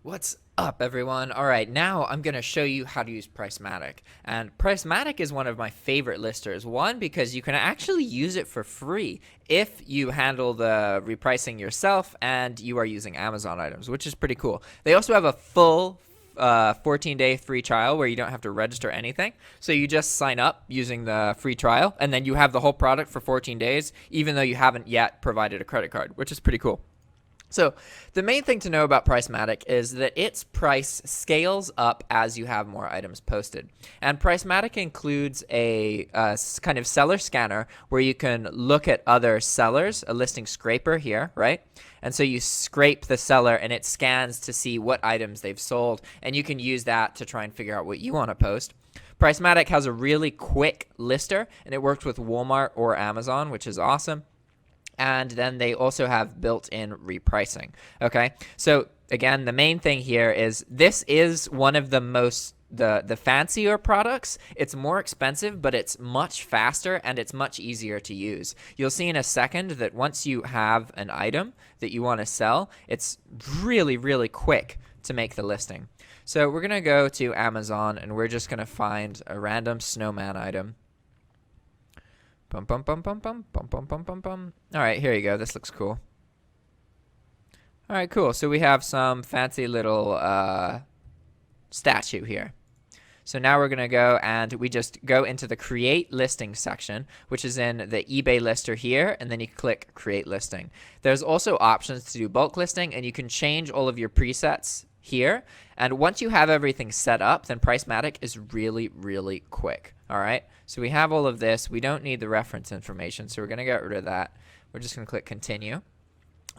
What's up, everyone? All right, now I'm going to show you how to use Pricematik. And Pricematik is one of my favorite listers. One, because you can actually use it for free if you handle the repricing yourself and you are using Amazon items, which is pretty cool. They also have a full 14-day free trial where you don't have to register anything. So you just sign up using the free trial, and then you have the whole product for 14 days, even though you haven't yet provided a credit card, which is pretty cool. So the main thing to know about Pricematik is that its price scales up as you have more items posted. And Pricematik includes a kind of seller scanner where you can look at other sellers, a listing scraper here, right? And so you scrape the seller and it scans to see what items they've sold, and you can use that to try and figure out what you want to post. Pricematik has a really quick lister, and it works with Walmart or Amazon, which is awesome. And then they also have built-in repricing. Okay, so again, the main thing here is this is one of the most the fancier products. It's more expensive, but it's much faster and it's much easier to use. You'll see in a second that once you have an item that you want to sell, it's really, really quick to make the listing. So we're gonna go to Amazon and we're just gonna find a random snowman item. Bum, bum, bum, bum, bum, bum, bum, bum, bum, bum. All right, here you go. This looks cool. All right, cool. So we have some fancy little statue here. So now we're going to go and we just go into the create listing section, which is in the eBay lister here, and then you click create listing. There's also options to do bulk listing, and you can change all of your presets here. And once you have everything set up, then Pricematik is really, really quick. All right, so we have all of this. We don't need the reference information, so we're going to get rid of that. We're just going to click continue.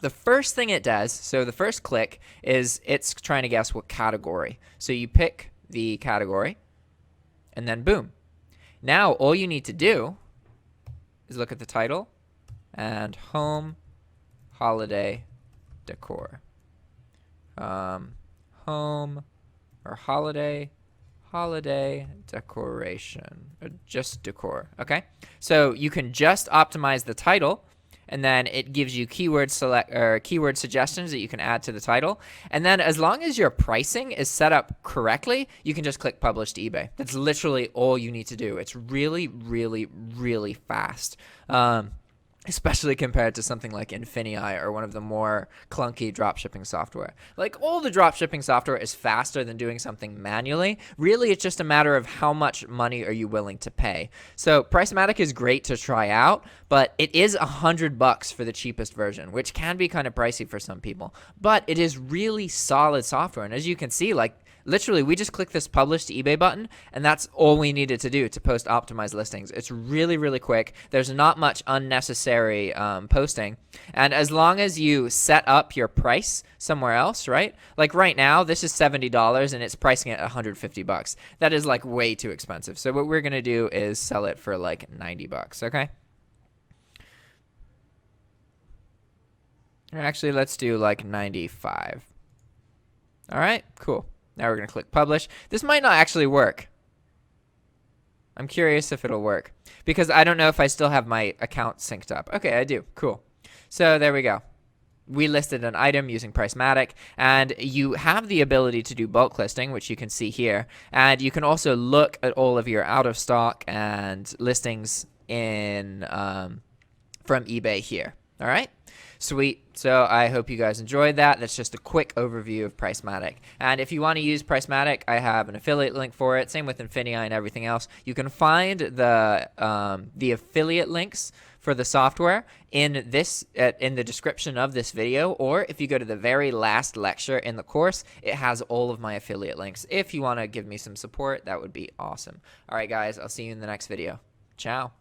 The first thing it does, so the first click is it's trying to guess what category. So you pick the category, and then boom. Now all you need to do is look at the title and home holiday decor. Home or holiday decoration, or just decor. Okay, so you can just optimize the title, and then it gives you keyword suggestions that you can add to the title. And then as long as your pricing is set up correctly, you can just click publish to eBay. That's literally all you need to do. It's really, really, really fast. Especially compared to something like Infinii or one of the more clunky dropshipping software. Like, all the dropshipping software is faster than doing something manually. Really, it's just a matter of how much money are you willing to pay. So Pricematik is great to try out, but it is $100 for the cheapest version, which can be kind of pricey for some people. But it is really solid software, and as you can see, like, literally, we just click this publish to eBay button, and that's all we needed to do to post optimized listings. It's really, really quick. There's not much unnecessary posting. And as long as you set up your price somewhere else, right? Like right now, this is $70, and it's pricing at $150. That is like way too expensive. So what we're going to do is sell it for like $90, okay? Actually, let's do like 95. All right, cool. Now we're going to click publish. This might not actually work. I'm curious if it'll work because I don't know if I still have my account synced up. Okay, I do. Cool. So there we go. We listed an item using Pricematik, and you have the ability to do bulk listing, which you can see here. And you can also look at all of your out of stock and listings in from eBay here. All right. Sweet. So I hope you guys enjoyed that. That's just a quick overview of Pricematik. And if you want to use Pricematik, I have an affiliate link for it. Same with Infinii and everything else. You can find the affiliate links for the software in the description of this video, or if you go to the very last lecture in the course, it has all of my affiliate links. If you want to give me some support, that would be awesome. All right, guys, I'll see you in the next video. Ciao.